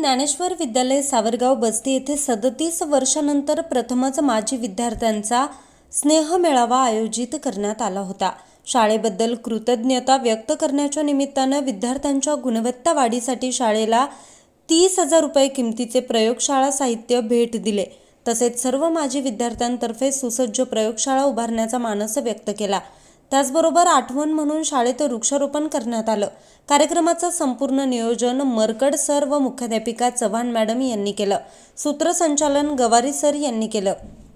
ज्ञानेश्वर विद्यालय सावरगाव बस्ती येथे 37 वर्षानंतर प्रथमच माजी विद्यार्थ्यांचा स्नेह मेळावा आयोजित करण्यात आला होता। शाळेबद्दल कृतज्ञता व्यक्त करण्याच्या निमित्ताने विद्यार्थ्यांच्या गुणवत्ता वाढीसाठी शाळेला 30,000 रुपये किमतीचे प्रयोगशाळा साहित्य भेट दिले। तसेच सर्व माजी विद्यार्थ्यांतर्फे सुसज्ज प्रयोगशाळा उभारण्याचा मानस व्यक्त केला। त्याचबरोबर आठवण म्हणून शाळेत वृक्षारोपण करण्यात आलं। कार्यक्रमाचं संपूर्ण नियोजन मरकड सर व मुख्याध्यापिका चव्हाण मॅडम यांनी केलं। सूत्रसंचालन गवारी सर यांनी केलं।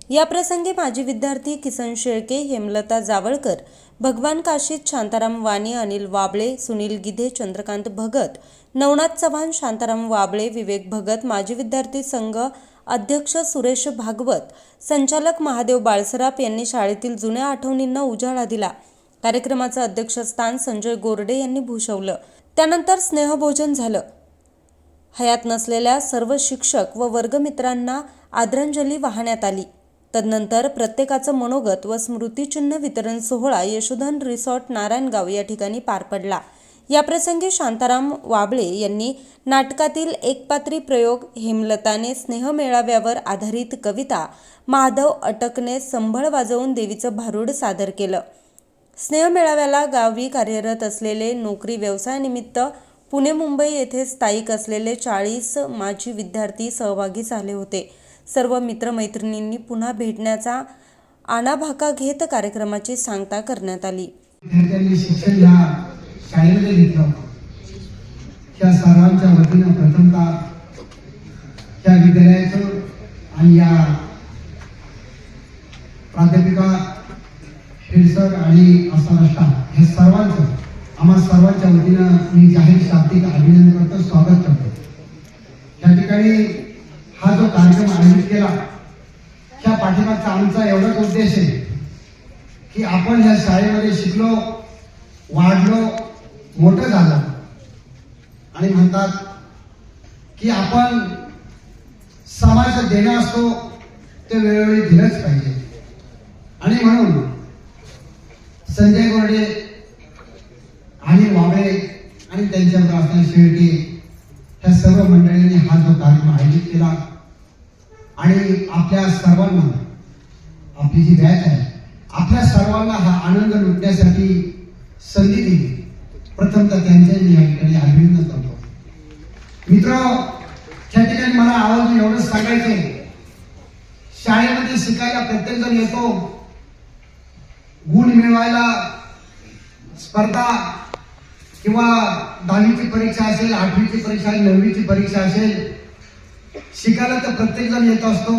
या प्रसंगी माजी विद्यार्थी किसन शेळके, हेमलता जावळकर, भगवान काशीत, शांताराम वाणी, अनिल वाबळे, सुनील गिधे, चंद्रकांत भगत, नवनाथ चव्हाण, शांताराम वाबळे, विवेक भगत, माजी विद्यार्थी संघ अध्यक्ष सुरेश भागवत, संचालक महादेव बाळसराफ यांनी शाळेतील जुन्या आठवणींना उजाळा दिला। कार्यक्रमाचं अध्यक्षस्थान संजय गोरडे यांनी भूषवलं। त्यानंतर स्नेहभोजन झालं। हयात नसलेल्या सर्व शिक्षक व वर्गमित्रांना आदरांजली वाहण्यात आली। तदनंतर प्रत्येकाचं मनोगत व स्मृतिचिन्ह वितरण सोहळा यशोधन रिसॉर्ट, नारायणगाव या ठिकाणी पार पडला। या प्रसंगी शांताराम वाबळे यांनी नाटकातील एकपात्री प्रयोग, हेमलताने स्नेह मेळाव्यावर आधारित कविता, माधव अटकने संभळ वाजवून देवीचं भारूड सादर केलं। स्नेह मेळाव्याला गावी कार्यरत असलेले, नोकरी व्यवसायानिमित्त पुणे मुंबई येथे स्थायिक असलेले 40 माजी विद्यार्थी सहभागी झाले होते। सर्व मित्रमैत्रिणींनी पुन्हा भेटण्याचा आणाभाका घेत कार्यक्रमाची सांगता करण्यात आली। शिक्षण या शाळेमध्ये घेतलं त्या सर्वांच्या वतीनं प्रथमतः त्या विद्यालयाचं आणि या प्राध्यापिका, हेडसर आणि असणारा स्टाफ हे सर्वांचं आम्हा सर्वांच्या वतीनं मी जाहीर शाब्दिक अभिनंदन करतो, स्वागत करतो। या ठिकाणी हा जो कार्यक्रम आयोजित केला त्या पाठीमागचा आमचा एवढाच उद्देश आहे की आपण ह्या शाळेमध्ये शिकलो, वाढलो, मोठं झालं आणि म्हणतात की आपण समाजात देणं असतो ते वेळोवेळी दिलंच पाहिजे। आणि म्हणून संजय गोरडे आणि वाबळे आणि त्यांच्याबरोबर असणारे शेळके ह्या सर्व मंडळींनी हा जो कार्यक्रम आयोजित केला आणि आपल्या सर्वांना, आपली जी बॅच आहे, आपल्या सर्वांना हा आनंद लुटण्यासाठी संधी दिली। प्रथमतः त्यांचे मी या ठिकाणी अभिनंदन करतो। मित्रांनो, त्या ठिकाणी मला आवर्जून एवढंच सांगायचंय, शाळेमध्ये शिकायला प्रत्येक जण येतो, गुण मिळवायला स्पर्धा किंवा 10वीची परीक्षा असेल, 8वीची परीक्षा असेल, 9वीची परीक्षा असेल, शिकायला तर प्रत्येक जण येत असतो,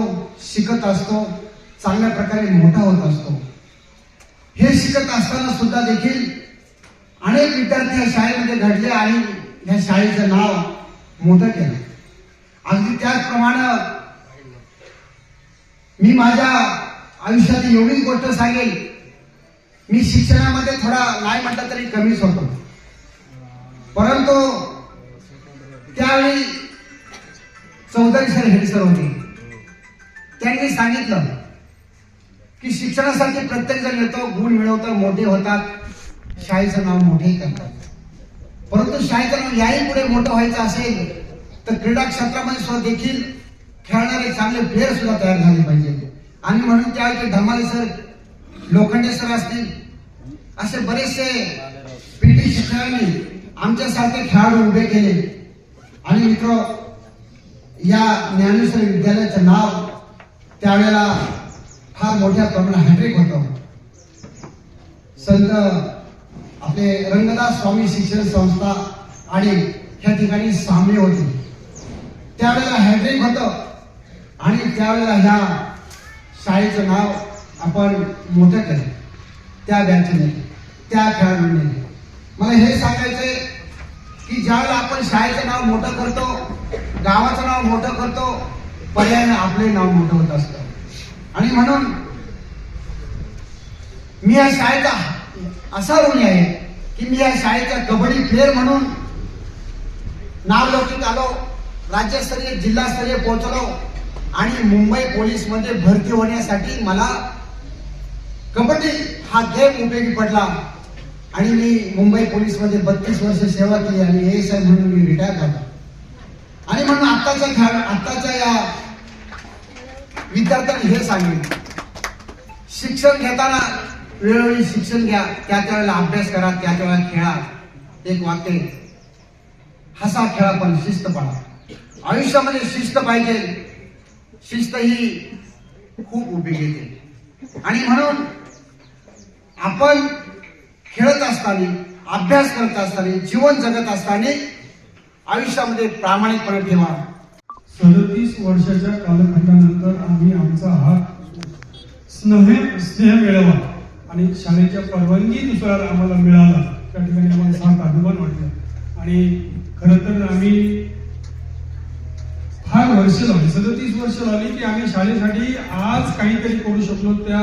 शिकत असतो, चांगल्या प्रकारे मोठा होत असतो। हे शिकत असताना सुद्धा देखील अनेक विद्यार्थी या शाळेमध्ये घडले आणि या शाळेचं नाव मोठं केलं। अगदी त्याचप्रमाणे मी माझ्या आयुष्यात एवढीच गोष्ट सांगेल, मी शिक्षणामध्ये थोडा नाही म्हटलं तरी कमीच होतो, परंतु त्यावेळी चौधरी सर हेडसर होते। त्यांनी सांगितलं की शिक्षणासाठी प्रत्येक जण येतो, गुण मिळवतो, मोठे होतात, शाळेचं नाव मोठे करतात, परंतु शाळेचं नाव याही पुढे मोठं व्हायचं असेल तर क्रीडा क्षेत्रामध्ये सुद्धा देखील खेळणारे चांगले प्लेयर सुद्धा तयार झाले पाहिजे। आणि म्हणून त्यावेळी धमाले सर, लोखंडे सर असतील, असे बरेचसे पीटी शिक्षकांनी आमच्यासारखे खेळाडू उभे केले। आणि मित्र, या ज्ञानेश्वर विद्यालयाचं नाव त्यावेळेला फार मोठ्या प्रमाणात हॅट्रिक होतं। संत आपले रंगदास स्वामी शिक्षण संस्था आणि ह्या ठिकाणी सामने होते, त्यावेळेला हॅट्रिक होतं आणि त्यावेळेला ह्या शाळेचं नाव आपण मोठं केलं त्या बॅचने, त्या खेळाडूंनी। मला हे सांगायचंय की ज्यावेळेला आपण शाळेचं नाव मोठं करतो, गावाचं नाव मोठं करतो, पर्यायाने आपले नाव मोठं होत असतं। आणि म्हणून मी या शाळेचा असा ऋणी आहे की मी या शाळेचा कबड्डी प्लेअर म्हणून नावलौकिक आलो, राज्यस्तरीय, जिल्हास्तरीय पोहोचलो आणि मुंबई पोलीस मध्ये भरती होण्यासाठी मला कबड्डी हा गेम उपयोगी पडला आणि मी मुंबई पोलीस मध्ये 32 वर्ष सेवा केली आणि ASI म्हणून मी रिटायर झालो। आणि म्हणून आत्ताच्या या विद्यार्थ्यांनी हे सांगेल, शिक्षण घेताना वेळोवेळी शिक्षण घ्या, त्या वेळेला अभ्यास करा, त्या वेळेला खेळा. एक वाक्य, हसा खेळा पण शिस्त पाळा. आयुष्यामध्ये शिस्त पाहिजे. शिस्त ही खूप उपयोगी येते. आणि म्हणून आपण खेळत असताना, अभ्यास करत असताना, जीवन जगत असताना आयुष्यामध्ये प्रामाणिकपणे ठेवा. 37 वर्षाच्या कालखंडानंतर आम्ही आमचा हा स्नेह मेळावा आणि शाळेच्या परवानगीनुसार आम्हाला मिळाला. त्या ठिकाणी आम्हाला फार अभिमान वाटला. आणि खरं तर आम्ही फार वर्ष झाली, 37 वर्ष झाली की आम्ही शाळेसाठी आज काहीतरी करू शकलो. त्या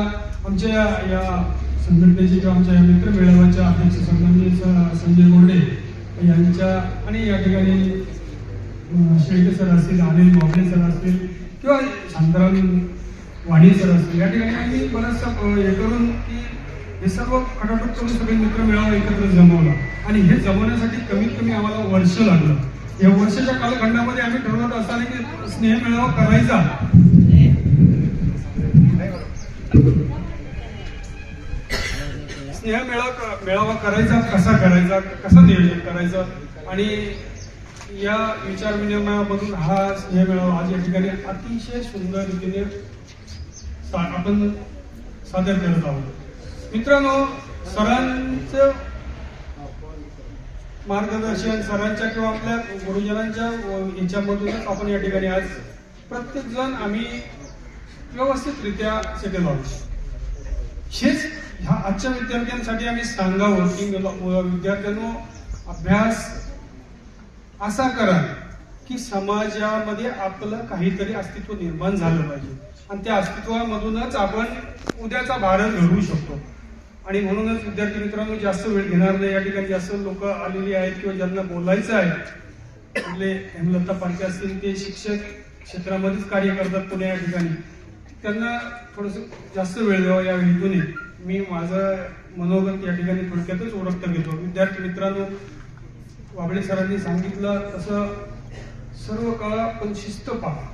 आमच्या या संघटनेचे किंवा आमच्या या मित्र मेळाव्याच्या अध्यक्ष सन्माननीय संजय गोंडे यांच्या आणि या ठिकाणी शेळके सर असतील, अनिल मोगले सर असतील किंवा शांताराम वाणी सर असतील, या ठिकाणी आम्ही बराचसा हे करून की हे सर्व खटाटोप करून सगळे मित्र मेळावा एकत्र जमवला. आणि हे जमवण्यासाठी कमीत कमी आम्हाला वर्ष लागलं. या वर्षाच्या कालखंडामध्ये आम्ही ठरवत असताना की स्नेह मेळावा करायचा. स्नेह मेळावा करायचा, कसा नियोजन करायचं. आणि या विचार विनिमयामधून हा स्नेह मेळावा आज या ठिकाणी अतिशय सुंदर रीतीने आपण सादर करत आहोत. मित्रांनो, सरांचं मार्गदर्शन, सरांच्या किंवा आपल्या गुरुजनांच्या याच्यामधूनच आपण या ठिकाणी आज प्रत्येक जण आम्ही व्यवस्थितरित्या सेटल आहोत. हेच ह्या आजच्या विद्यार्थ्यांसाठी आम्ही सांगावं की विद्यार्थ्यांनो, अभ्यास असा करा की समाजामध्ये आपलं काहीतरी अस्तित्व निर्माण झालं पाहिजे आणि त्या अस्तित्वामधूनच आपण उद्याचा भारत घडवू शकतो. आणि म्हणूनच विद्यार्थी मित्रांनो, जास्त वेळ घेणार नाही. या ठिकाणी जास्त लोक आलेली आहेत किंवा ज्यांना बोलायचं आहे, आपले हेमलता पारखे असतील, ते शिक्षक क्षेत्रामध्येच कार्य करतात पुणे या ठिकाणी, त्यांना थोडंसं जास्त वेळ द्यावा या हेतूने मी माझं मनोगत या ठिकाणी थोडक्यातच ओळखत घेतो. विद्यार्थी मित्रांनो, वाबळे सरांनी सांगितलं तसं सर्व काळ आपण शिस्त पहा.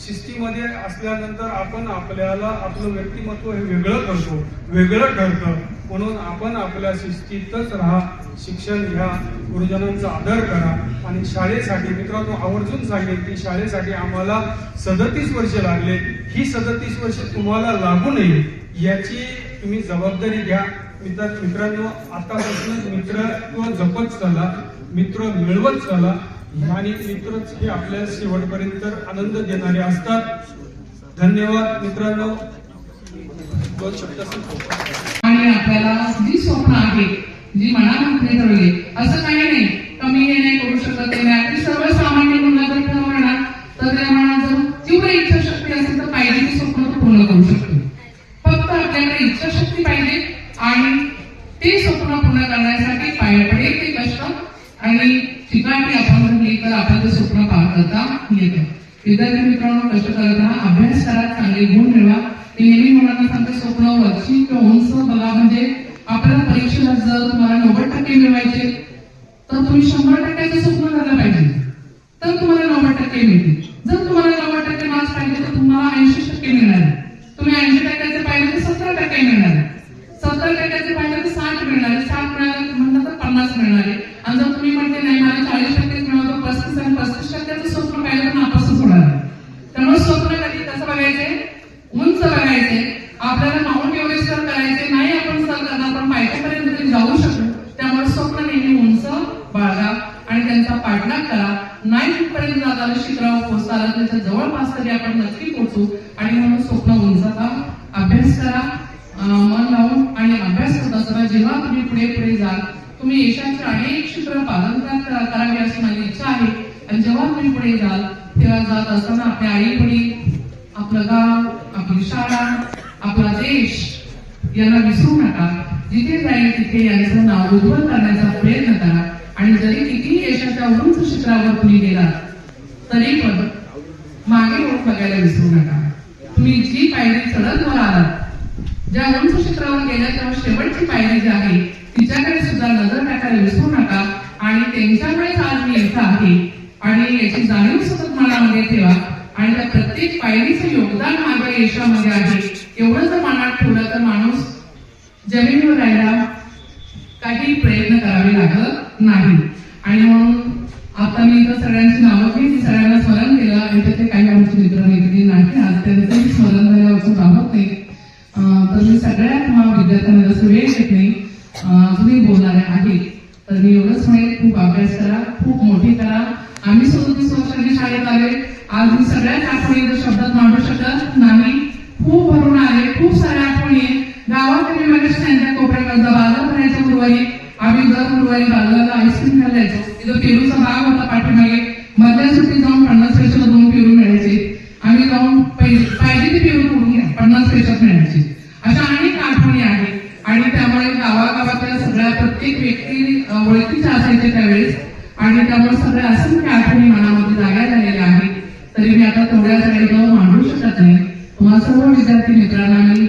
शिस्तीमध्ये असल्यानंतर आपण आपल्याला आपलं व्यक्तिमत्व हे वेगळं ठरतं. म्हणून आपण आपल्या शिस्तीतच राहा, शिक्षण घ्या, गुरुजनांचा आदर करा. आणि शाळेसाठी मित्रांनो आवर्जून सांगेल की शाळेसाठी आम्हाला 37 वर्ष लागले. ही 37 वर्ष तुम्हाला लागू नये याची तुम्ही जबाबदारी घ्या. मित्रांनो, आतापासूनच मित्रत्व जपत चला, मित्र मिळवत चला. आणि मित्रच हे आपल्या शेवटपर्यंत आनंद देणारे असतात. धन्यवाद मित्रांनो. दोन शब्द आणि आपल्याला जी स्वप्न आहे, जी मनामध्ये ठरवली, असं काही नाही कमी हे नाही करू शकत ते नाही. आपली सर्वसामान्य मुलं जर ठरवणार तर त्या मनात जर तीव्र इच्छाशक्ती असेल तर पाहिजे ती स्वप्न तो पूर्ण करू शकतो. फक्त आपल्याकडे इच्छाशक्ती पाहिजे आणि ते स्वप्न पूर्ण करण्यासाठी पडेल ते कष्ट आणि ठिकाणी आपण म्हणली तर आपल्याला स्वप्न पार करता येतं. विद्यार्थी मित्रांनो, कष्ट करत राहा, अभ्यास करा, चांगले गुण मिळवा. मी नेहमी मुलांना सांगते, स्वप्न वरची किंवा उंच बघा. म्हणजे आपल्याला परीक्षेला जर तुम्हाला 90% मिळवायचे तर तुम्ही 100%चं स्वप्न करायला पाहिजे, तर तुम्हाला 90% मिळतील. जर तुम्हाला 90% मार्क्स पाहिजे तर तुम्हाला 80% मिळणार. तुम्ही 80%चे पाहिजे तर 70% मिळणार, 70%चे पाहिजे तर 60 मिळणार, 60 मिळाले म्हणतात तर 50 मिळणार. आणि जर तुम्ही म्हणते नाही मला 40% मिळवतो, 35 आणि 35%चं स्वप्न पाहिजे तर नापासच होणार. त्यामुळे स्वप्न कधी कसं बघायचे, उंच बघायचे. आपल्याला माउंट एव्हरेस्ट तर करायचे नाही, आपण सर करणार पण पायथ्यापर्यंत तरी जाऊ शकतो. त्यामुळे स्वप्न नेहमी उंच बाळगा आणि त्यांचा पाठलाग करा. नाही तिथपर्यंत जाताना शिखरावर पोहोचताना त्याच्या जवळपास तरी आपण नक्की पोहोचू. आणि म्हणून स्वप्न उंचावा, अभ्यास करा मन लावून. आणि अभ्यास करत असताना जेव्हा तुम्ही पुढे जाल, तुम्ही यशाचे अनेक शिखर पालनकार करावी अशी माझी इच्छा आहे. आणि जेव्हा तुम्ही पुढे जाल तेव्हा जात असताना आपल्या आई वडील, आपलं गाव, आपली शाळा, आपला देश यांना विसरू नका. जिथे जाईल तिथे यांचं नाव उज्ज्वल करण्याचा प्रयत्न करा. आणि जरी कितीही यशाच्या उंच शिखरावर तुम्ही गेलात तरी पण मागे वळून बघायला विसरू नका. तुम्ही जी पायरी चढत वर आलात, ज्या उंच शिखरावर गेल्या तेव्हा शेवटची पायरी जी आहे तिच्याकडे सुद्धा नजर टाकायला विसरू नका. आणि त्यांच्यामुळेच आज मी इथं आहे. आणि याची जाणीव सतत मनामध्ये ठेवा आणि त्या प्रत्येक पायरीचं योगदान माझ्या यशामध्ये आहे एवढं जर मनात ठेवलं तर माणूस जमिनीवर राहायला काही प्रयत्न करावे लागत नाही. आणि म्हणून आता मी इथं सगळ्यांची नावं घेतली, सगळ्यांना स्मरण केलं आणि त्याचे काही आमचे मित्र मैत्रिणी नाही आज त्यांचंही स्मरण झाल्यावरचं दाखवत नाही. तर मी सगळ्यात विद्यार्थ्यांना जसं वेळ घेत नाही तुम्ही बोलणारे आहेत तर मी एवढंच म्हणेल, खूप अभ्यास करा, खूप मोठी करा. आम्ही 37 वर्षांनी शाळेत आले, आज मी सगळ्याच आठवणी जर शब्दात मांडू शकत नाही. खूप भरून आले, खूप साऱ्या आठवणी गावात मी माझ्या स्टँडच्या कोपऱ्याकडचा बाजार भरायचा गुरुवारी. आम्ही दर गुरुवारी बाजाराला आईस्क्रीम खायला जायचो. तिथं पेरूचा बाग होता पाठीमागे, मधल्या सुट्टीत जाऊन 50 पैशाला 2 पेरू मिळायचे. आम्ही जाऊन पाहिजे ते पेरू तोडून घ्या, 50 पैशात मिळायचे. अशा अनेक आठवणी आहेत आणि त्यामुळे गावागावातल्या सगळ्या प्रत्येक व्यक्ती ओळखीच्या असायच्या त्यावेळेस आणि त्यामुळे सगळ्या असंख्य आठवणी मनामध्ये जाग्या झालेल्या आहेत. तरी मी आता तेवढ्याच काही जाऊन मांडू शकत नाही. तुम्हा सर्व विद्यार्थी मित्रांना मी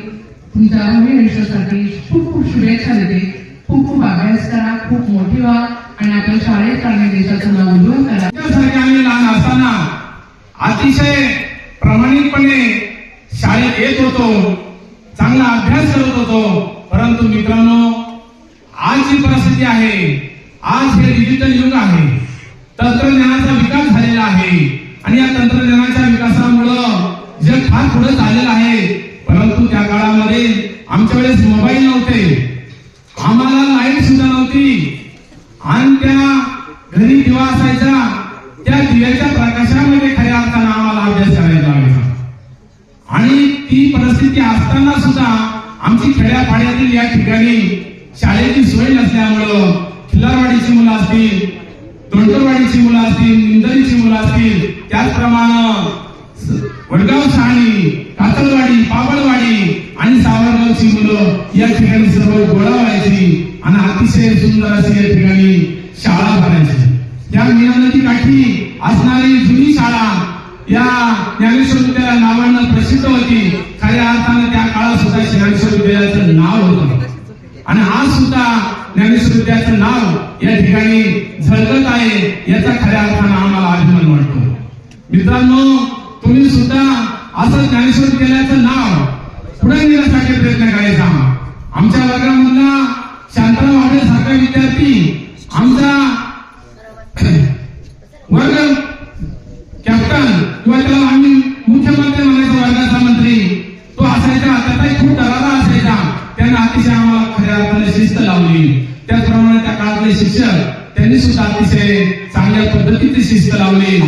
तुमच्या भावी आयुष्यासाठी खूप खूप शुभेच्छा देते. खूप खूप अभ्यास करा, खूप मोठी व्हा आणि आपल्या शाळेत आणि देशाचं नाव उज्ज्वल करा. त्यासाठी आम्ही लहान असताना अतिशय प्रामाणिकपणे शाळेत येत होतो, चांगला अभ्यास करत होतो. परंतु मित्रांनो, आज जी परिस्थिती आहे, आज हे डिजिटल युग आहे, तंत्रज्ञानाचा विकास झालेला आहे आणि या तंत्रज्ञानाच्या विकासामुळं जग फार पुढे चाललेलं आहे. परंतु त्या काळामध्ये आमच्या वेळेस मोबाईल नव्हते, आम्हाला लाईट सुद्धा नव्हती आणि त्या घरी दिवा असायचा, त्या दिव्याच्या प्रकाशामध्ये खऱ्या अर्थानं आम्हाला अभ्यास करायला लागायचा. आणि ती परिस्थिती असताना सुद्धा आमची खेड्यापाड्यातील या ठिकाणी शाळेची सोय नसल्यामुळं खिल्लारवाडीची मुलं असतील, दोंडरवाडीची मुलं असतील, निंदरीची मुलं असतील, त्याचप्रमाणे वडगाव शहाणी, कातळवाडी, पाबळवाडी आणि सावरगावची मुलं या ठिकाणी सर्व गोळा व्हायची आणि अतिशय सुंदर अशी या ठिकाणी शाळा भरायची. या मीना नदी काठी असणारी जुनी शाळा या ज्ञानेश्वर विद्यालय नावानं प्रसिद्ध होती. खऱ्या अर्थानं त्या काळात सुद्धा ज्ञानेश्वर विद्यालयाचं नाव होतं आणि आज सुद्धा ज्ञानेश्वर विद्यालयाचं नाव या ठिकाणी झळकत आहे, याचा खऱ्या अर्थानं आम्हाला अभिमान वाटतो. मित्रांनो, तुम्ही सुद्धा असं ज्ञानेश्वर विद्यालयाचं नाव पुढे नेण्यासाठी प्रयत्न करायचा. आमच्या वर्गामधला शांतराव वाडे सारखा विद्यार्थी आमचा वर्ग कॅप्टन किंवा त्याला आम्ही मुख्यमंत्री म्हणायचो, वर्गाचा मंत्री तो असायचा. त्याचाही खूप दरारा असायचा. त्याने अतिशय आम्हाला खऱ्या अर्थाने शिस्त लावली. त्याचप्रमाणे त्या काळातले शिक्षक त्यांनी सुद्धा अतिशय चांगल्या पद्धतीची शिस्त लावली.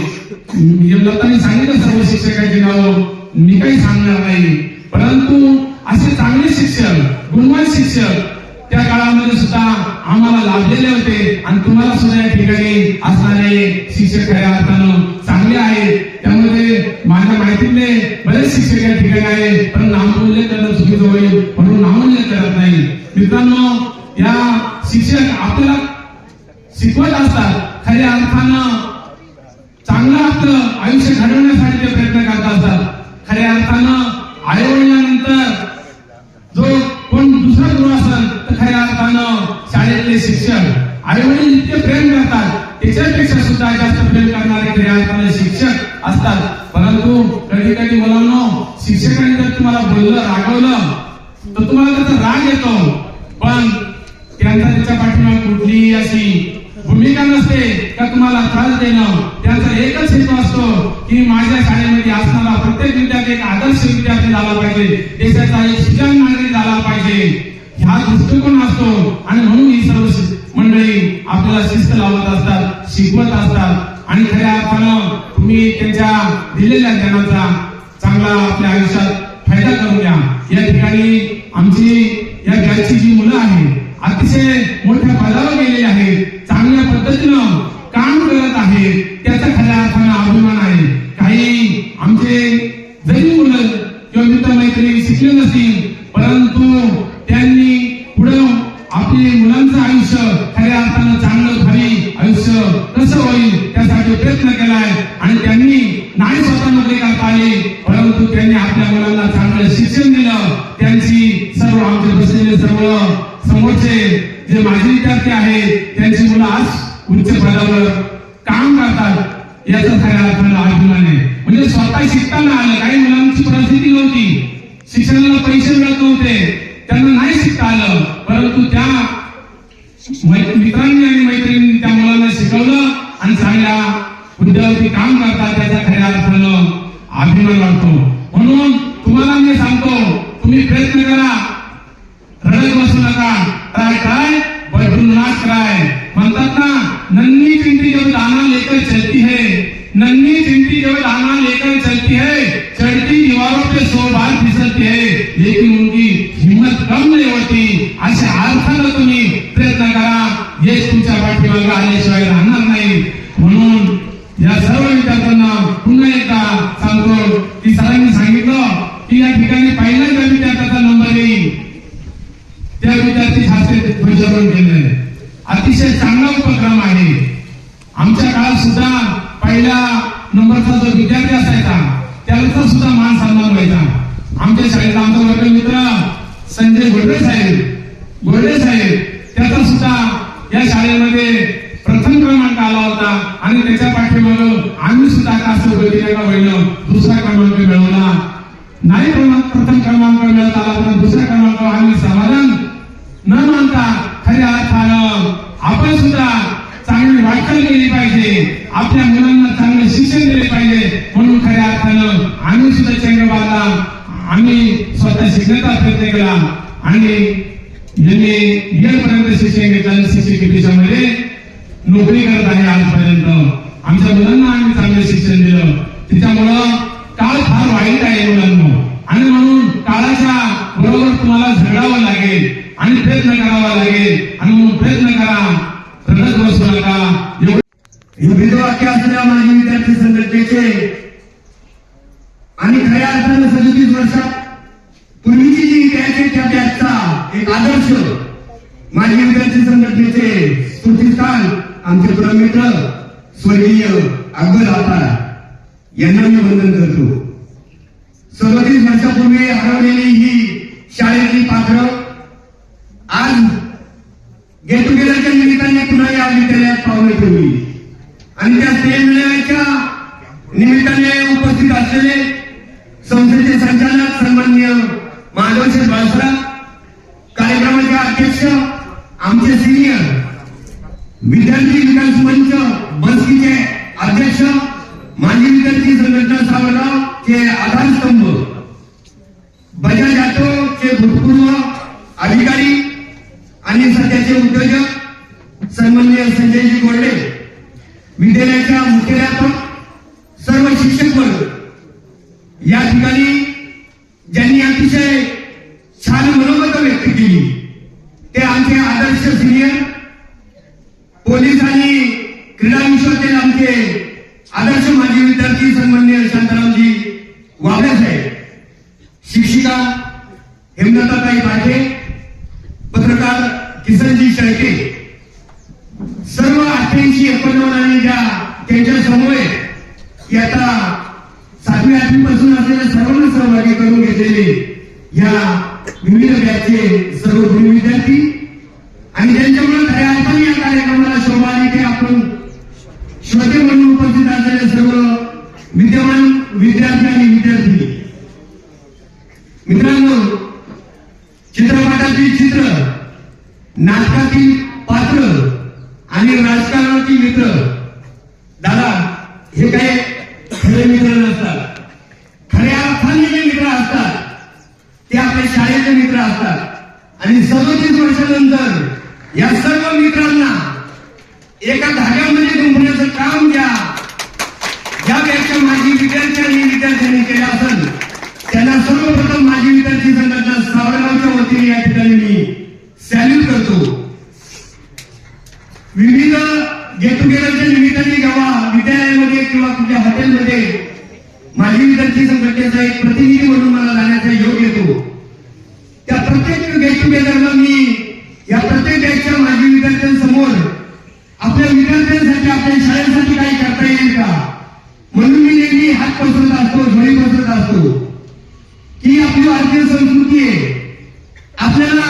लतांनी सांगितलं सर्व शिक्षकांची नावं, मी काही सांगणार नाही. परंतु असे चांगले शिक्षक, गुणवान शिक्षक त्या काळामध्ये सुद्धा आम्हाला लाभलेले होते आणि तुम्हाला सुद्धा या ठिकाणी असणारे शिक्षक खऱ्या अर्थानं चांगले आहेत. त्यामध्ये माझ्या माहितीतले बरेच शिक्षक या ठिकाणी आहेत, पण नामोल्लेख करणं चुकीचं होईल म्हणून नामोल्लेख करत नाही. मित्रांनो, या शिक्षक आपल्याला शिकवत असतात, खऱ्या अर्थानं चांगलं आपलं आयुष्य घडवण्यासाठी ते प्रयत्न करत असतात. खऱ्या अर्थानं आई वडिलांनंतर जो कोण दुसरा गुरु असेल तर खऱ्या अर्थानं शाळेतले शिक्षक आई वडील इतके प्रेम करतात, त्याच्यापेक्षा सुद्धा जास्त प्रेम करणारे खऱ्या अर्थाने शिक्षक असतात. परंतु कधी कधी मुलांनो, शिक्षकांनी जर तुम्हाला बोललं, रागवलं तर तुम्हाला त्याचा राग येतो, पण त्यांचा त्याच्या पाठीमागे कुठलीही अशी भूमिका नसते का तुम्हाला त्रास देणं. त्यांचा एकच हेतू असतो की माझ्या शाळेमध्ये असणारा प्रत्येक विद्यार्थी एक आदर्श विद्यार्थी झाला पाहिजे, देशाचा एक सुजाण नागरिक झाला पाहिजे, हा दृष्टिकोन असतो. आणि म्हणून ही सर्व मंडळी आपल्याला शिस्त लावत असतात, शिकवत असतात आणि खऱ्या अर्थानं तुम्ही त्यांच्या दिलेल्या ज्ञानाचा चांगला आपल्या आयुष्यात फायदा करून घ्या. या ठिकाणी आमची या बॅचची जी मुलं आहेत अतिशय मोठ्या पदावर गेलेली आहेत, चांगल्या पद्धतीनं काम करत आहेत, त्याचा खऱ्या अर्थानं अभिमान आहे. काही आमचे जरी मुलं किंवा मित्रमैत्रिणी शिकले नसतील, परंतु त्यांनी पुढे आपले मुलांचं आयुष्य खऱ्या अर्थानं चांगलं भावी आयुष्य कसं होईल त्यासाठी प्रयत्न केलाय आणि त्यांनी नाही स्वतः नोकरी करता आली, परंतु त्यांनी आपल्या मुलांना चांगलं शिक्षण दिलं. त्यांची सर्व आमचे बसलेले सर्व समोरचे जे माजी विद्यार्थी आहेत त्यांची मुलं आज उच्च पदावर काम करतात. याचा खऱ्या अर्थानं अभिमान आहे. म्हणजे स्वतः शिकताना आलं. काही मुलांची परिस्थिती नव्हती, शिक्षणाला पैसे मिळत नव्हते, त्यांना नाही शिकता आलं, परंतु त्या मित्रांनी आणि मैत्रिणींनी त्या मुलांना शिकवलं आणि चांगल्या हुद्द्यावरती काम करतात, त्याचा खऱ्या अर्थानं अभिमान वाटतो. म्हणून तुम्हाला मी सांगतो, तुम्ही प्रयत्न करा, रडत बसू नका. Try try but do not cry म्हणतात ना. नन्ही चिंटी जब दाना लेकर चलती है, नन्ही चिंटी जब दाना लेकर चलती है, चढ़ती दीवारों पे 100 बार फिसलती है, लेकिन उनकी हिम्मत कम नहीं होती. अशा अर्थानं तुम्ही प्रयत्न करा. यश तुमच्या पाठीमागे आल्याशिवाय राहणार नाही. म्हणून या सर्व विद्यार्थ्यांना पुन्हा एकदा सांगतो की सरांनी सांगितलं की या ठिकाणी पहिल्या ज्या विद्यार्थ्याचा नंबर येईल त्या विद्यार्थी हस्ते ध्वजारोहण केलंय. अतिशय चांगला उपक्रम आहे. आमच्या काळात सुद्धा पहिल्या नंबरचा जो विद्यार्थी असायचा त्याचा सुद्धा मान सन्मान व्हायचा. आमच्या शाळेचा आमचा वर्ग मित्र संजय गोडे साहेब त्याचा सुद्धा या शाळेमध्ये प्रथम क्रमांक आला होता आणि त्याच्या पाठीमागं आम्ही सुद्धा कासर गतीने का होईना दुसरा क्रमांक मिळवला. नाही प्रथम क्रमांक मिळत आला पण दुसरा क्रमांक आम्ही समाधान न मानता खऱ्या अर्थानं आपण सुद्धा चांगली वाटचाल केली पाहिजे, आपल्या मुलांना चांगलं शिक्षण दिले पाहिजे. म्हणून खऱ्या अर्थानं आम्ही सुद्धा चंद्रबाला आम्ही स्वतः शिकण्याचा प्रयत्न केला आणि यांनी येईपर्यंत शिक्षण घेतलं. शिक्षक पेशामध्ये नोकरी करत आहे आजपर्यंत. आमच्या मुलांना आम्ही चांगलं शिक्षण दिलं. त्याच्यामुळं काळ फार वाईट आहे मुलांना आणि म्हणून काळाच्या बरोबर तुम्हाला झगडावं लागेल आणि प्रयत्न करावा लागेल. आणि म्हणून प्रयत्न करा, रडत बसू नका. हे ब्रीदवाक्य असलेल्या माजी विद्यार्थी संघटनेचे आणि खऱ्या अर्थानं 37 वर्षात पूर्वीची जी इतिहास त्या बॅचचा एक आदर्श माजी विद्यार्थी संघटनेचे स्फूर्तिस्थान आमचे परममित्र स्वर्गीय अकबर आता यांना मी वंदन करतो. 37 वर्षापूर्वी हरवलेली ही शाळेतली पाखरं आज गेट टुगेदरच्या निमित्ताने पुन्हा या विद्यालयात पावलं ठेवली आणि त्या स्नेहमेळाव्याच्या निमित्ताने उपस्थित असलेले संस्थेचे संचालक सन्माननीय माधवशेठ बाळसराव, कार्यक्रमाचे अध्यक्ष आमचे सिनियर विद्यार्थी विकास मंच बसकीचे अध्यक्ष माजी विद्यार्थी संघटना सावरगाव चे आधारस्तंभ, बजाज ऑटो चे भूतपूर्व अधिकारी आणि सध्याचे उद्योजक सन्माननीय संजयजी गोरडे, विद्यालयाच्या मुख्याध्यापक, सर्व शिक्षक वर्ग, या ठिकाणी ज्यांनी अतिशय छान मनोगत व्यक्त केली ते आमचे आदर्श सिनियर पोलीस आणि क्रीडा विश्वातील आमचे आदर्श माजी विद्यार्थी सन्माननीय शांतारामजी वाबळे साहेब, शिक्षिका हेमलताताई पाटे, पत्रकार किसनजी शेळके, सर्व 88-89 आणि ज्या त्यांच्या समोर आता 7वी-8वी पासून असलेल्या सर्वांना सहभागी करून घेतलेले या विविध बॅचचे सर्व गुरु विद्यार्थी आणि त्यांच्यामुळे खऱ्या अर्थाने या कार्यक्रमाला शोभा आली की आपण श्रोते म्हणून उपस्थित असलेले सर्व विद्यमान विद्यार्थी आणि विद्यार्थी मित्रांनो, चित्रपटातील चित्र, नाटकातील पात्र आणि राजकारणातील मित्र, दादा हे काय खरे मित्र नसतात. खऱ्या अर्थाने जे मित्र असतात ते आपल्या शाळेचे मित्र असतात आणि 37 वर्षानंतर या सर्व मित्रांना एका धाग्यामध्ये गुंफण्याचं काम ज्या बॅचच्या माजी विद्यार्थी आणि विद्यार्थ्यांनी केलं असेल त्यांना सर्वप्रथम माजी विद्यार्थी संघटना सावरगावच्या वतीने या ठिकाणी मी सॅल्यूट करतो. विविध गेट टुगेदरच्या निमित्ताने जेव्हा विद्यालयामध्ये किंवा कुठल्या हॉटेलमध्ये माजी विद्यार्थी संघटनेचा एक प्रतिनिधी म्हणून मला जाण्याचा योग येतो, त्या प्रत्येक गेट टुगेदरला मी या प्रत्येक बॅचच्या माजी विद्यार्थ्यांसमोर आपल्या विद्यार्थ्यांसाठी आपल्या शाळेसाठी काही करता येईल का म्हणून मी नेहमी हात पसरत असतो, झोळी पसरत असतो की आपली भारतीय संस्कृती आहे. आपल्याला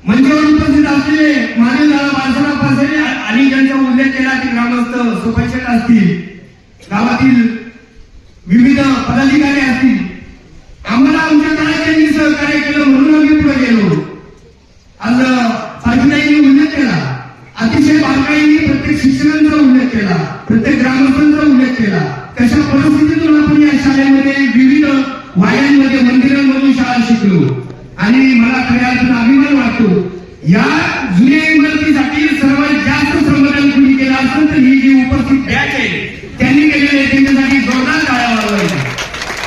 मंचावर उपस्थित असलेले माननीय बाळासाहेब पाटील आणि ज्यांचा उल्लेख केला ते ग्रामस्थ सोपाशेठ असतील गावातील विविध पदाधिकारी असतील, आम्हाला आमच्या काळात त्यांनी सहकार्य केलं म्हणून आम्ही पुढे गेलो. आज पालखीताईंनी उल्लेख केला, अतिशय बारकाईने प्रत्येक शिक्षकांचा उल्लेख केला, प्रत्येक ग्रामस्थांचा उल्लेख केला. कशा परिस्थितीतून आपण या शाळेमध्ये विविध वाड्यांमध्ये मंदिरांमधून शाळा शिकलो आणि मला खऱ्या अर्थानं अभिमान वाटतो. या जुन्या इमारतीसाठी सर्वात जास्त श्रमदान कुणी केलं असेल तर ही जी उपस्थित बॅच आहे त्यांनी केलेले आहे. त्यांच्यासाठी जोरदार टाळ्या वाजवायच्या.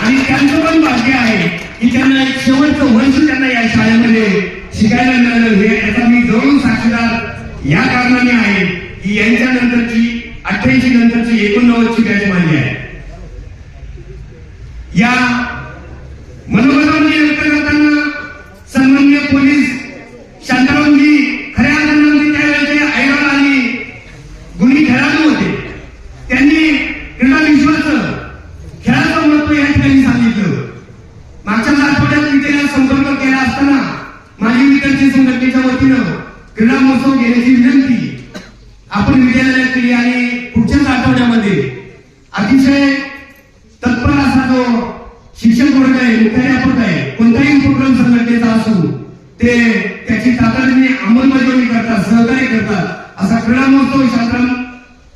आणि त्यांचं पण भाग्य आहे की त्यांना एक शेवटचं वर्ष त्यांना या शाळेमध्ये शिकायला मिळालं. हे याचा मी जवळून साक्षीदार या कारणाने आहे की यांच्या नंतरची 88 नंतरची 89 बॅच माझी आहे. या मनोबलामध्ये व्यक्त करताना सन्माननीय पोलीस शांतारामजी खऱ्या अर्थाने त्यावेळेचे ऐराण आणि गुणी खेळाडू होते. त्यांनी क्रीडा विश्वाचं खेळाचं महत्व या ठिकाणी सांगितलं. मागच्याच आठवड्यात विद्यालयात संपर्क केला असताना माजी विद्यार्थी संघटनेच्या वतीनं क्रीडा महोत्सव घेण्याची विनंती आपण विद्यालयात केली आणि पुढच्याच आठवड्यामध्ये अतिशय तत्पर असा जो शिक्षक वर्ग आहे, मुख्याध्यापक आहे, कोणताही उपक्रम संघटनेचा असो ते त्याची तातडीने अंमलबजावणी करतात, सहकार्य करतात. असा क्रीडा महोत्सव शांताराम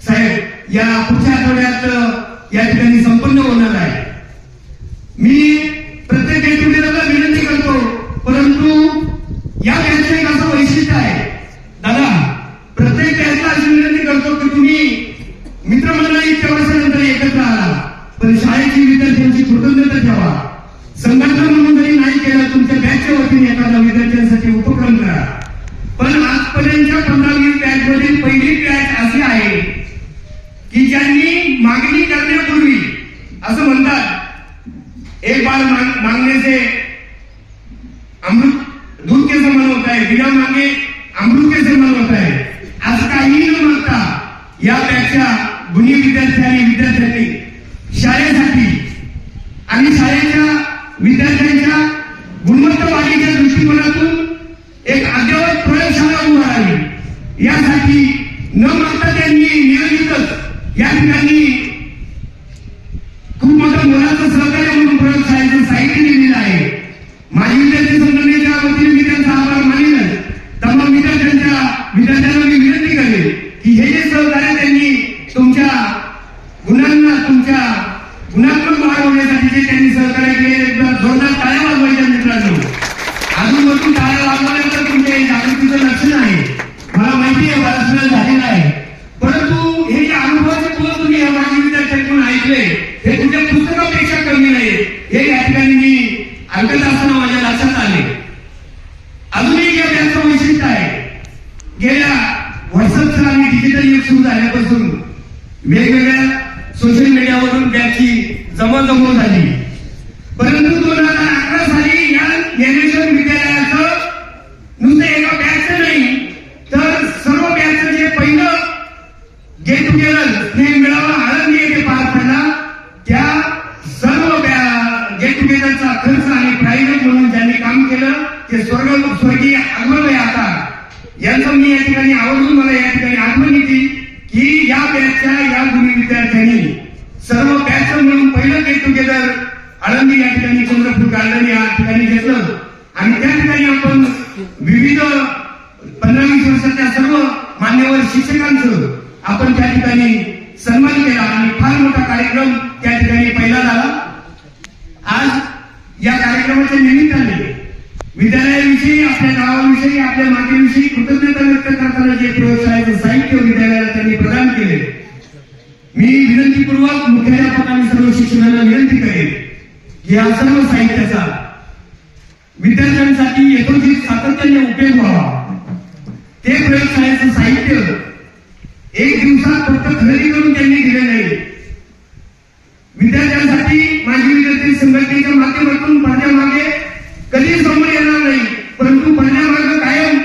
साहेब या पुढच्या आठवड्यात या ठिकाणी संपन्न होणार आहे. मी प्रत्येक गेट टुगेदरला विनंती करतो, परंतु या बॅचचं एक असं वैशिष्ट्य आहे दादा, प्रत्येक बॅचला अशी विनंती करतो की तुम्ही मित्रमंडळी इतक्या वर्षानंतर एकत्र आला, पण शाळेची विद्यार्थ्यांची कृतज्ञता ठेवा. संघटना म्हणून जरी नाही केलं, तुमच्या बॅचच्या वतीने एखादा विद्यार्थ्यांसाठी उपक्रम करा. पण आजपर्यंतच्या 15-20 बॅच मधील पहिली बॅच अशी आहे की ज्यांनी मागणी करण्यापूर्वी असं म्हणतात, एक बार मांगने से अमृत दूध के समान होता है, बिना मांगे अमृत के समान होता है. असं काही न मागता या बॅचच्या गुणी विद्यार्थी आणि विद्यार्थ्यांनी शाळेसाठी आणि शाळेच्या विद्यार्थ्यांच्या गुणवत्ता वाढीच्या दृष्टिकोनातून एक अद्ययावत प्रयोगशाळा उभारावी यासाठी न मागता त्यांनी नियोजितच या ठिकाणी खूप मोठं मोलाचं सहकार्य म्हणून प्रयोगशाळेचं साहित्य दिलेलं आहे. माजी विद्यार्थी संघटनेच्या वतीने मी त्यांचा आभार मानेन. तमाम विद्यार्थ्यांना मी विनंती करेन की हे जे सहकार्य त्यांनी तुमच्या गुणांना, तुमच्या गुणात्मक वाढ होण्यासाठी जे त्यांनी सहकार्य केले, जोरदार टाळ्या वाजवायच्या मित्रांनो. अजून टाळ्या वाजवल्यानंतर तुमच्या जागृतीचं लक्षण आहे. मला माहिती आहे बराच वेळ झालेला आहे, परंतु हे जे अनुभवाचे पुढे तुम्ही या माजी विद्यार्थ्यांकडून ऐकले हे तुमच्या पुस्तकापेक्षा कमी नाही. हे या ठिकाणी मी ऐकत असताना माझ्या लक्षात आले. अजून एक या बॅचचं वैशिष्ट्य आहे, गेल्या व्हॉट्सअपचं आणि डिजिटल युग सुरू झाल्यापासून वेगवेगळ्या सोशल मीडियावरून बॅचची जमाजमो झाली. परंतु 2011 साली या ज्ञानेश्वर विद्यालयाचं नुसतं एका बॅचचं नाही तर सर्व बॅचचं जे पहिलं गेट टुगेदर स्नेह मेळावा आळंदी येथे पार पडला, त्या सर्व गेट टुगेदरचा खर्च आणि प्रायोजक म्हणून ज्यांनी काम केलं ते स्वर्गीय अग्रवय आता यांचं मी या ठिकाणी आवर्जून मला या ठिकाणी आठवण येते की या बॅचच्या या गुणी विद्यार्थ्यांनी सर्व बॅच म्हणून पहिलं गेट टुगेदर आळंदी या ठिकाणी चंद्रपूर गार्डन या ठिकाणी घेतलं आणि त्या ठिकाणी आपण विविध 15-20 वर्षाच्या सर्व मान्यवर शिक्षकांचं आपण त्या ठिकाणी सन्मान केला आणि फार मोठा कार्यक्रम त्या ठिकाणी पहिला झाला. आज या कार्यक्रमाच्या निमित्ताने विद्यालयाविषयी, आपल्या गावाविषयी, आपल्या मातेविषयी कृतज्ञता व्यक्त करताना जे प्रयोगशाळेचं साहित्य विद्यालयाला त्यांनी प्रदान केले, मी विनंतीपूर्वक मुख्याध्यापक आणि सर्व शिक्षकांना विनंती करेन की या सर्व साहित्याचा विद्यार्थ्यांसाठी यथोचित सातत्याने उपयोग व्हावा. ते प्रयोगशाळेचं साहित्य एक दिवसात फक्त खरेदी करून त्यांनी दिले नाही. विद्यार्थ्यांसाठी माजी विद्यार्थी संघटनेच्या माध्यमातून पडद्यामागे कधी समोर येणार नाही, परंतु पडद्यामागे कायम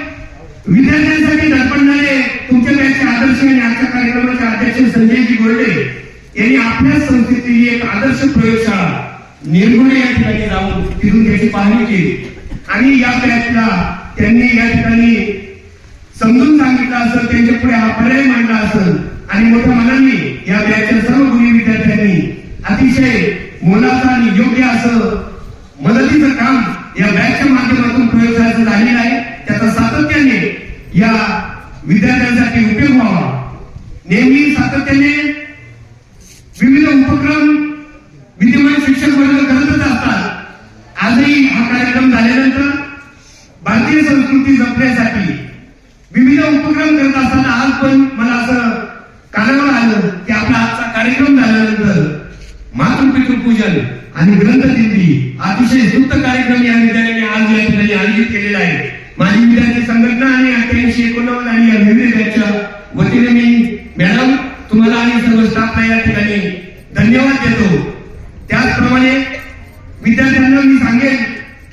विद्यार्थ्यांसाठी धडपडणारे तुमच्या बॅचचे आदर्श आणि आजच्या कार्यक्रमाचे अध्यक्ष संजयजी गोरडे यांनी आपल्या संस्थेतील एक आदर्श प्रयोगशाळा निर्गुणे या ठिकाणी जाऊन तिथून त्याची पाहणी केली आणि या बॅचला त्यांनी या ठिकाणी समजून सांगितलं असेल, त्यांच्या पुढे हा पर्याय मांडला असेल आणि मोठ्या मनाने या बॅचच्या सर्व गुणी विद्यार्थ्यांनी अतिशय मोलाचं आणि योग्य असं मदतीचं काम या बॅचच्या माध्यमातून प्रयोगशाळेचं झालेलं आहे. त्याचा सातत्याने या विद्यार्थ्यांसाठी उपयोग व्हावा. नेहमी सातत्याने विविध उपक्रम विद्यमान शिक्षक वर्ग करतच असतात. आजही हा कार्यक्रम झाल्यानंतर भारतीय संस्कृती जपण्यासाठी विविध उपक्रम करत असताना आज पण मला असं कानावर आलं की आपला आजचा कार्यक्रम झाल्यानंतर मातृपितृपूजन आणि ग्रंथदिंडी अतिशय स्तुत कार्यक्रम या विद्यालयाने आज या ठिकाणी आयोजित केलेला आहे. माझी विद्यार्थी संघटना आणि 88-89 आणि या विविध बॅचच्या वतीने मी मॅडम तुम्हाला आणि सर्व स्टाफला या ठिकाणी धन्यवाद देतो. त्याचप्रमाणे विद्यार्थ्यांना मी सांगेन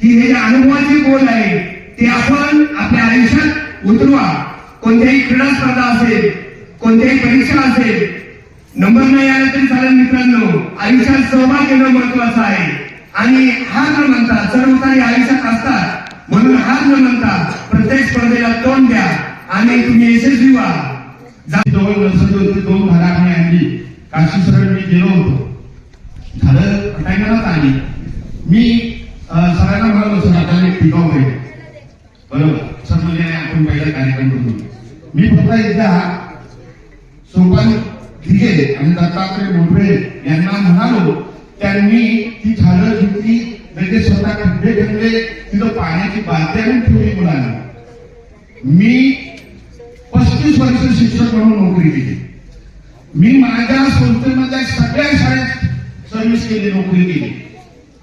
की हे जे अनुभवाचे बोल आहे ते आपण आपल्या आयुष्यात उतरवा. कोणत्याही क्रीडा स्पर्धा असेल, कोणत्याही परीक्षा असेल, नंबर नाही आला तरी चालेल मित्रांनो, आयुष्यात सहभाग घेणं महत्वाचं आहे. आणि हार न म्हणता चढउतारी आयुष्यात असतात, म्हणून हार न म्हणता प्रत्येक स्पर्धेला तोंड द्या आणि तुम्ही यशस्वी व्हा. जवळ नर्सरीवरती 2 घरं आम्ही आणली. काशी सरळ मी गेलो होतो, झालं टायमालाच आली. मी सरांना म्हणालो सर आपल्याला एक पिकाव पाहिजे. बरोबर सर म्हणजे आपण पहिला कार्यक्रम करतो. मी फक्त एकदा सोपान घिगे आणि दत्तात्रय मोठे यांना म्हणालो, त्यांनी ती झाडं घेतली, म्हणजे स्वतः खड्डे ठेवले, तिथं पाण्याची बादली आणून ठेवली मुलांना. मी 35 वर्ष शिक्षक म्हणून नोकरी केली. मी माझ्या संस्थेमधल्या सगळ्या शाळेत सर्व्हिस केली, नोकरी केली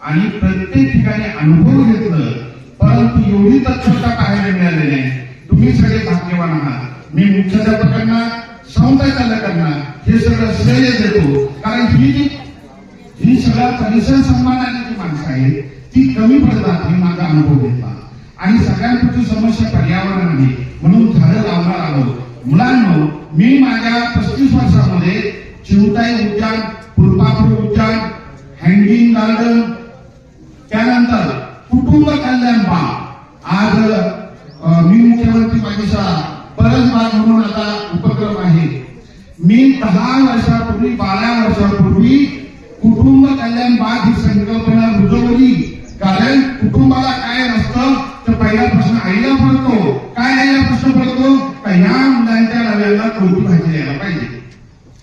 आणि प्रत्येक ठिकाणी अनुभव घेतलं, परंतु एवढी तत्परता पाहायला मिळाली नाही. तुम्ही सगळे भाग्यवान आहात. मी मुख्याध्यापकांना, संस्थाचालकांना हे सगळं श्रेय देतो, कारण ही सगळ्या परिसर सन्मानाची जी माणसं आहेत ती कमी पडतात हे माझा अनुभव घेतला. आणि सगळ्यांची समस्या पर्यावरण आहे, म्हणून झाडं लावणार आहोत. मुलांनो, मी माझ्या 35 वर्षामध्ये चिवताई उद्यान, फुलपाखरू उद्यान, हँगिंग गार्डन, त्यानंतर कुटुंब कल्याण बाग, आज मी मुख्यमंत्री माझ्या परस बाग म्हणून आता उपक्रम आहे. मी 10 वर्षापूर्वी 12 वर्षापूर्वी कुटुंब कल्याण बाग ही संकल्पना रुजवली. कारण कुटुंबाला काय नसतं तर पहिला प्रश्न आईला पडतो. काय आईला प्रश्न पडतो का ह्या मुलांच्या डब्याला कोणती भाजी द्यायला पाहिजे,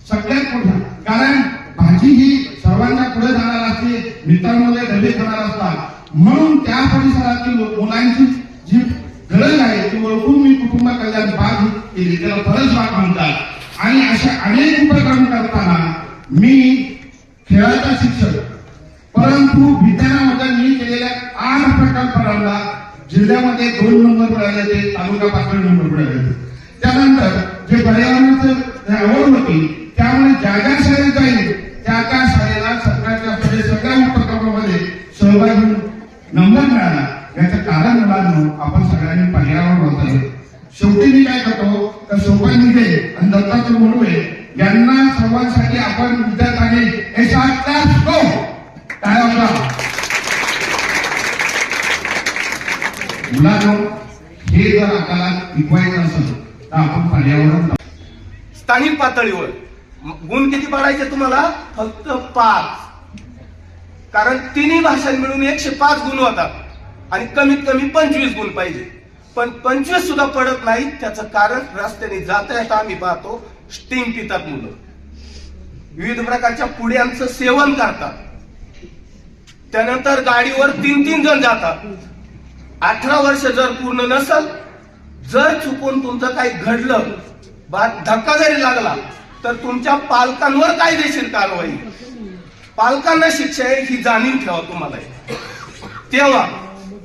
सगळ्यात मोठा. कारण भाजी ही सर्वांना पुढे जाणार असते, मित्रांमध्ये डबे खाणार असतात, म्हणून त्या परिसरातील मुलांची जी गरज आहे ती ओळखून मी कुटुंब कल्याण बाग केली, त्याला परस बाग म्हणतात. आणि अशा अनेक उपक्रम करताना मी खेळाचा शिक्षक, परंतु विज्ञानामध्ये मी केलेल्या 8 प्रकल्पांना जिल्ह्यामध्ये 2 नंबर मिळाले, ते तालुका पातळी नंबर मिळाले. त्यानंतर जे पर्यावरणाचं आवड होती त्यामुळे ज्या ज्या शाळेत जाईल त्या त्या शाळेला सरकारच्या सगळ्या उपक्रमामध्ये सहभागी नंबर मिळाला. याचं कारण मुलांनो, आपण सगळ्यांनी पर्यावरण वाचवलं. शेवटी मी काय करतो तर सोपान निघे आणि दत्तात्रय मोडवे यांना सर्वांसाठी आपण विद्यार्थ्यांनी काय होता मुलांनो, हे जर आपल्याला टिकवायचं असेल तर आपण पर्यावरण स्थानिक पातळीवर गुण किती पाडायचे तुम्हाला? फक्त 5. कारण तिन्ही भाषा मिळून 105 गुण होतात आणि कमीत कमी 25 गुण पाहिजे. पण 25 सुद्धा पडत नाही. त्याचं कारण रस्त्याने जाता येता आम्ही पाहतो स्टिंग पितात मुलं, विविध प्रकारच्या पुड्यांचं सेवन करतात, त्यानंतर गाडीवर 3-3 जण जातात. 18 वर्ष जर पूर्ण नसल, जर चुकून तुमचं काही घडलं, धक्का जरी लागला तर तुमच्या पालकांवर कायदेशीर कारवाई, पालकांना शिक्षा आहे ही जाणीव ठेवा तुम्हाला. तेव्हा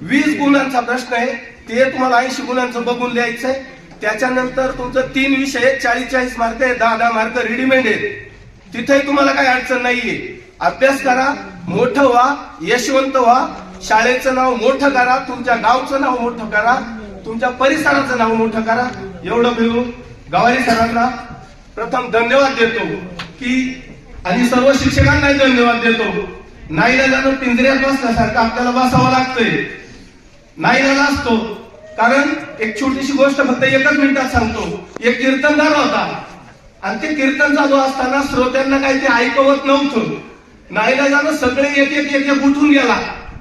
20 गुणांचा प्रश्न आहे, ते तुम्हाला 80 गुणांचं बघून लिहायचंय. त्याच्यानंतर तुमचं 3 विषय 40-40 मार्क आहे, 10-10 मार्क रेडीमेड आहे. तिथेही तुम्हाला काही अडचण नाहीये. अभ्यास करा, मोठं व्हा, यशवंत व्हा, शाळेचं नाव मोठं करा, तुमच्या गावचं नाव मोठं करा, तुमच्या परिसराचं नाव मोठं करा. एवढं मिळून गावारी सरांना प्रथम धन्यवाद देतो की, आणि सर्व शिक्षकांनाही धन्यवाद देतो. नाईलाजानं पिंजऱ्यात बसल्यासारखं आपल्याला बसावं लागतंय, नाईलाज असतो. कारण एक छोटीशी गोष्ट फक्त 1 मिनिटात सांगतो. एक कीर्तनदार होता, आणि ते कीर्तन चालू असताना श्रोत्यांना काही ते ऐकवत नव्हतं. नाईलाजानं सगळे एक एक एक एक उठून गेला.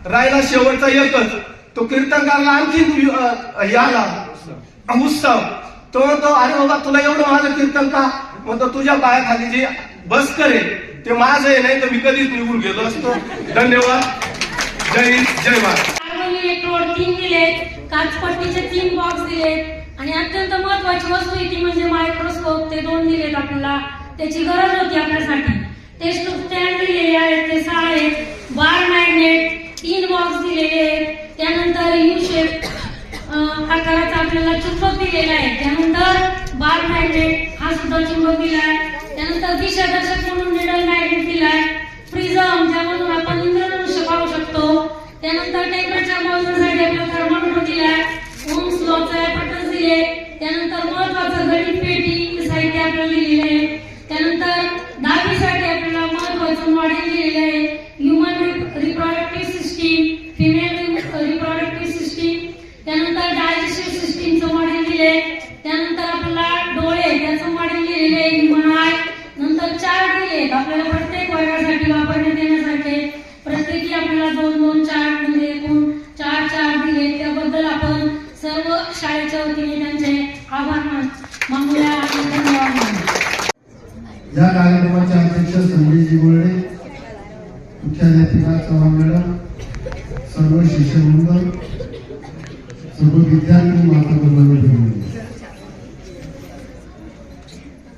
राहिला शेवटचा एकच. तो कीर्तनकारला आणखी याला उत्सव. तो म्हणतो, अरे बाबा तुला एवढं माझं कीर्तन का? म्हणतो तुझ्या पायाखाली जे बस करे ते माझं आहे, नाही तर मी कधीच निघून गेलो असतो. धन्यवाद. जय हिंद, जय महाराज. कार्बन इलेक्ट्रोड 3 दिलेत, काचपट्टीचे 3 बॉक्स दिलेत आणि अत्यंत महत्वाची वस्तू आहे ती म्हणजे मायक्रोस्कोप. ते 2 दिलेत आपल्याला, त्याची गरज होती आपल्यासाठी. टेस्ट स्टँड दिलेले आहेत, ते 6 आहेत. बार मॅग्नेट 3 बॉक्स दिलेले आहेत. त्यानंतर यू शेप आकाराचा आपल्याला चुंबक दिलेला आहे. त्यानंतर बार मॅग्नेट हा सुद्धा चुंबक दिला आहे. त्यानंतर दिशादर्शक म्हणून निडल मॅग्नेट दिलाय. प्रिझम ज्यामधून आपण इंद्रधनुष्य पाहू शकतो. त्यानंतर टेम्परेचर मोजण्यासाठी आपल्याला थर्मोमीटर दिलाय. ओम्स लॉचे बटन दिले. त्यानंतर महत्वाचं गणित पेटी साहित्य आपल्याला दिलेलं आहे. त्यानंतर दहावीसाठी आपल्याला महत्वाचं मॉडेल दिलेलं आहे. Human reproductive system, female reproductive system. त्यानंतर डायजेस्टिव्ह सिस्टीमचं मॉडेल दिले. त्यानंतर आपल्याला डोळे त्याचं मॉडेल दिलेलं आहे, ह्युमन आय. नंतर चार्ट दिलेत आपल्याला प्रत्येक वर्गासाठी वापरण्यात येण्यासाठी. प्रत्येकी आपल्याला 2-2 चार्ट म्हणजे एकूण 4 चार्ट दिले. त्याबद्दल आपण सर्व शाळेच्या वतीने त्यांचे आभार मानूया आणि धन्यवाद मानूया. या कार्यक्रमाचे अध्यक्ष संजयजी गोल्डे, मुख्याध्यापिका चव्हाण मॅडम, सर्व शिक्षक मंडळ, सर्व विद्यार्थी, माता बंधू.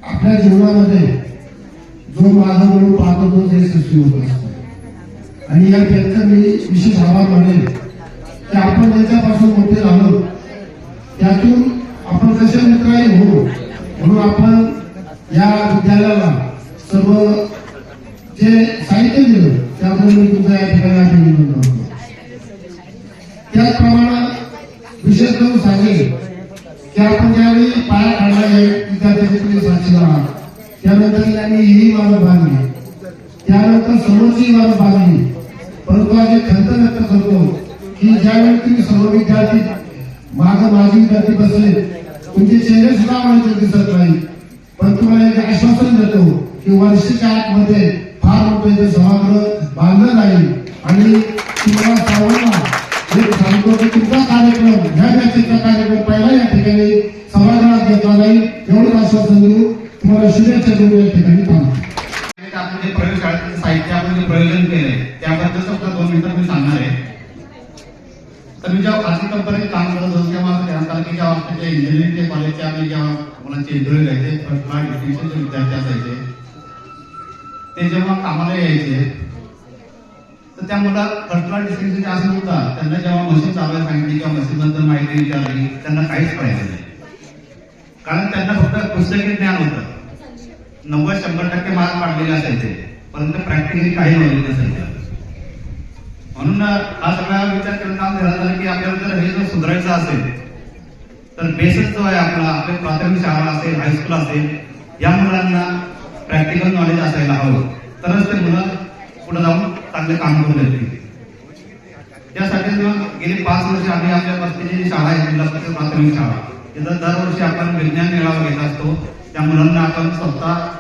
आपल्या जीवनामध्ये जो माझा म्हणून पाहतो तो यशस्वी होत असतो. आणि या त्यांचं मी विशेष आभार मानेल की आपण त्यांच्यापासून मोठे झालो, त्यातून आपण कसे मित्रही हो म्हणून आपण या विद्यालयाला सर्व जे साहित्य दिलं त्यामुळे मी तुमचा या ठिकाणी अभिनंदन करतो. त्याचप्रमाणे विशेष करून सांगेल की आपण ज्यावेळी पाया काढला आहे विद्यार्थ्यांची तुम्ही साक्षीदार आहात. त्यानंतर त्यांनी ही इमारत बांधली, त्यानंतर समोरची इमारत बांधली. परंतु आज एक खंत व्यक्त करतो की ज्यावेळी तुम्ही सर्व विद्यार्थी मागे माझे विद्यार्थी बसले, तुमचे चेहरे सुद्धा आम्हाला दिसत नाही, पण तुम्हाला एक आश्वासन देतो की वर्षाच्या आतमध्ये फार मोठे सभागृह बांधलं जाईल. आणि तुम्हाला सर्वांना एक सांगतो की तुमचा कार्यक्रम ह्या बॅचेचा कार्यक्रम पहिला या ठिकाणी सभागृहात घेतला जाईल, एवढं आश्वासन देऊ. तुम्हाला शुभेच्छा देऊ. या ठिकाणी थांबतो. आपण जे प्रयोगशाळेतील साहित्य आपण जे प्रयोजन केलंय त्याबद्दल फक्त 2 मिनिटं मी सांगणार आहे. तर मी जेव्हा खाजगी कंपनीत काम करत होतो तेव्हा तालुक्याच्या बाबतीत इंजिनिअरिंगच्या कॉलेजच्या आम्ही जेव्हा मुलांचे इंटरव्ह्यू घ्यायचे, फर्स्ट क्लास डिस्टिंक्शनचे विद्यार्थी असायचे, ते जेव्हा कामाला यायचे तर त्या मुला फर्स्ट क्लास डिस्टिंक्शनचे असं होता, त्यांना जेव्हा मशीन चालवायला सांगितली किंवा मशीनबद्दल माहिती विचारली त्यांना काहीच कळायचं नाही. कारण त्यांना फक्त पुस्तकी ज्ञान होतं. 90-100% मार्क पाडलेले असायचे, परंतु प्रॅक्टिकली काही नॉलेज नसायचं. म्हणून हा सगळा विचार करून काम झाला की आपल्याला जर हे जर सुधारायचं असेल तर बेसच जो आहे आपला, आपले प्राथमिक शाळा असेल, हायस्कूल असेल, या मुलांना प्रॅक्टिकल नॉलेज असायला हवं, तरच ते मुलं पुढे जाऊन चांगले काम करू शकतील. त्यासाठी गेली 5 वर्ष आम्ही आपल्या वस्तीची शाळा आहे, जिल्हा परिषद प्राथमिक शाळा, तिथं दरवर्षी आपण विज्ञान मेळावा घेत असतो. त्या मुलांना आपण स्वतः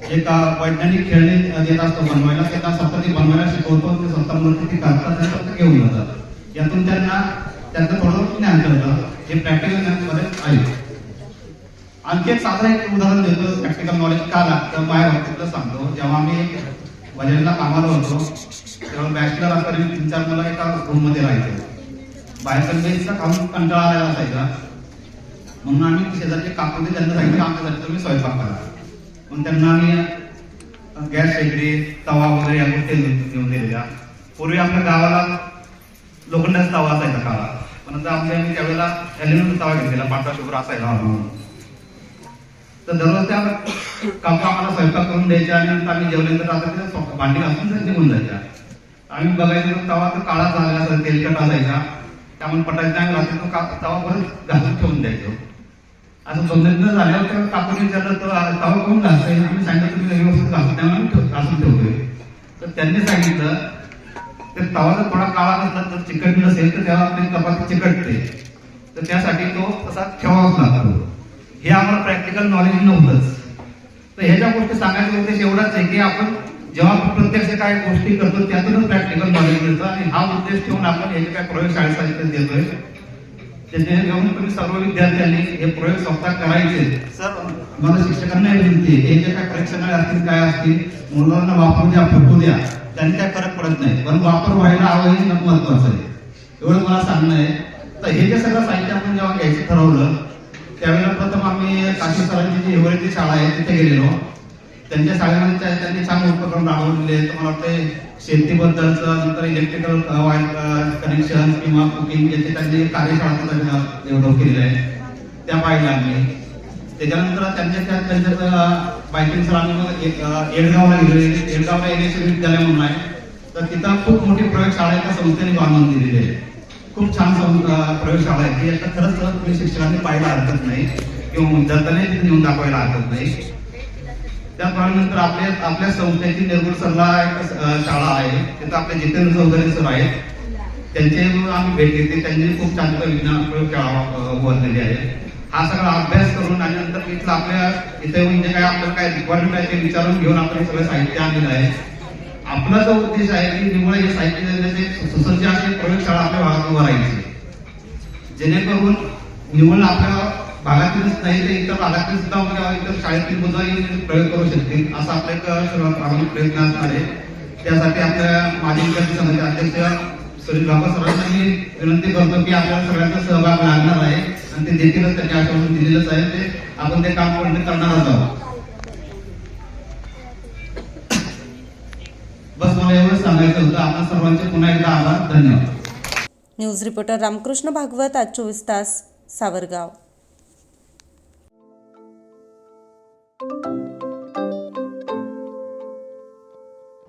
एक वैज्ञानिक खेळणी देत असतो बनवायला. त्यांना स्वतः ती बनवायला शिकवतो, ते स्वतः मूर्ती ती करतात आणि स्वतः घेऊन जातात. यातून त्यांना त्यांचं थोडं ज्ञान कळतं, हे प्रॅक्टिकल ज्ञानमध्ये आहे. आणखी एक साधं एक उदाहरण देतो, प्रॅक्टिकल नॉलेज का लागतं माझ्या बाबतीतलं सांगतो. जेव्हा आम्ही बजाजला कामाला होतो तेव्हा बॅचलर असताना 3-4 मुलं एका रूम मध्ये राहायचे. बाहेरचा बेसचा खाऊन कंटाळा आलेला असायचा, म्हणून आम्ही शेजारचे काकूने त्यांना सांगितलं आमच्यासाठी तुम्ही स्वयंपाक करा. मग त्यांना आम्ही गॅस शेगडी, तवा वगैरे या गोष्टी घेऊन दिलेल्या. पूर्वी आपल्या गावाला लोखंडाचा तवा असायचा काळा, पण आम्ही त्यावेळेला ॲल्युमिनियम तवा घेतलेला, पांढरा शुभ्र असायला. तर दररोज त्या काका आम्हाला स्वयंपाक करून द्यायच्या आणि नंतर आम्ही जेवल्यानंतर आता ते भांडी घासून निघून जायच्या. आम्ही बघायचं तवा तर काळा झालेला असायचा, तेलकट असायचा, त्यामुळे पटायचा आणि रात्री तो तवा परत घासून ठेवून द्यायचो. असं समजून झाल्यावर त्या काकूने विचारलं तर तवा कोण घासता येईल, तुम्ही सांगितलं तुम्ही व्यवस्थित घासून ठेवतोय. तर त्यांनी सांगितलं तर तवा जर थोडा काळा नसला तर चिकट नसेल तर तेव्हा आपली चपाती चिकटते, तर त्यासाठी तो तसा ठेवावाच लागतो. हे आम्हाला प्रॅक्टिकल नॉलेज नव्हतंच. तर ह्याच्या गोष्टी सांगायचा उद्देश एवढाच आहे की आपण जेव्हा प्रत्यक्ष काय गोष्टी करतो त्यातूनच प्रॅक्टिकल नॉलेज मिळतं आणि हा उद्देश ठेवून आपण हे जे काय प्रयोगशाळेसाठी देतोय त्याचे घेऊन तुम्ही सर्व विद्यार्थ्यांनी हे प्रयोग स्वतः करायचे. सर मला शिक्षकांना विनंती आहे, हे जे काय परीक्षणालय असतील काय असतील मुलांना वापरू द्या, फुटू द्या, त्यांनी काय फरक पडत नाही, पण वापर व्हायला हवं हे महत्वाचं आहे. एवढं मला सांगणं आहे. तर हे जे सगळं साहित्य आपण जेव्हा घ्यायचं ठरवलं त्यावेळेला प्रथम आम्ही काशी सरांची जी हिवरेची शाळा आहे तिथे गेलेलो. त्यांच्या शाळेमध्ये त्यांनी छान उपक्रम राबवलेले. मला वाटतं शेतीबद्दलचं, नंतर इलेक्ट्रिकल कनेक्शन किंवा कुकिंग याची त्यांनी कार्यशाळा डेव्हलप केलेल्या आहे, त्या पाहिल्या आम्ही. त्याच्यानंतर त्यांच्या बायकिंग सर आम्ही मग येडगावला गेलो. येडगावला एनएससी विद्यालय म्हणून आहे, तर तिथं खूप मोठी प्रयोगशाळा आहे, त्या संस्थेने बांधून दिलेली आहे. खूप छान प्रयोगशाळा आहे ती. आता खरंच तुम्ही शिक्षकांनी पाहायला हरकत नाही किंवा विद्यार्थ्यांनी तिथे नेऊन दाखवायला हरकत नाही. त्यानंतर आपल्या संस्थेची निर्गुण सरला एक शाळा आहे, तिथं आपले जितेंद्र चौधरी सर आहेत, त्यांचे आम्ही भेट घेतली. त्यांनी खूप छान विज्ञान प्रयोगशाळा उभारलेली आहे. हा सगळा अभ्यास करून आणि नंतर इथलं आपल्या इथे म्हणजे काय आपल्याला काय रिक्वायरमेंट आहे ते विचारून घेऊन आपण सगळं साहित्य आणलेलं आहे. आपला जो उद्देश आहे की निवड हे साहित्य देण्याचे सुसज्ज अशी प्रयोगशाळा आपल्या भागात उभारायची, जेणेकरून निवड आपल्या भागातीलच नाही तर इतर भागातील सुद्धा किंवा इतर शाळेतील मुलं प्रयोग करू शकतील असा आपला एक सर्वात प्रामाणिक प्रयत्न असणार आहे. त्यासाठी आपल्या माजी विद्यार्थी संघाचे अध्यक्ष सुनील बाबा सरांना मी विनंती करतो की आपल्याला सगळ्यांचा सहभाग लागणार आहे आणि ते देखीलच त्यांनी आश्वासन दिलेलंच आहे, ते आपण ते काम करणारच आहोत. बस मला एवढंच सांगायचं होतं. आपण सर्वांचे पुन्हा एकदा आभार. धन्यवाद. न्यूज रिपोर्टर रामकृष्ण भागवत, आज 24 तास, सावरगाव.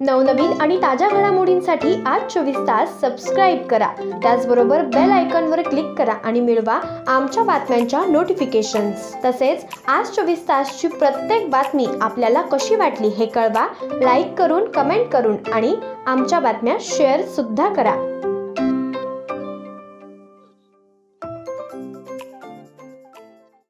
नवनवीन आणि ताज्या घडामोडींसाठी आज 24 तास सबस्क्राईब करा. त्याचबरोबर बेल आयकॉनवर क्लिक करा आणि मिळवा आमच्या बातम्यांच्या नोटिफिकेशन्स. तसेच आज 24 तासची प्रत्येक बातमी आपल्याला कशी वाटली हे कळवा. लाईक करून, कमेंट करून आणि आमच्या बातम्या शेअर सुद्धा करा.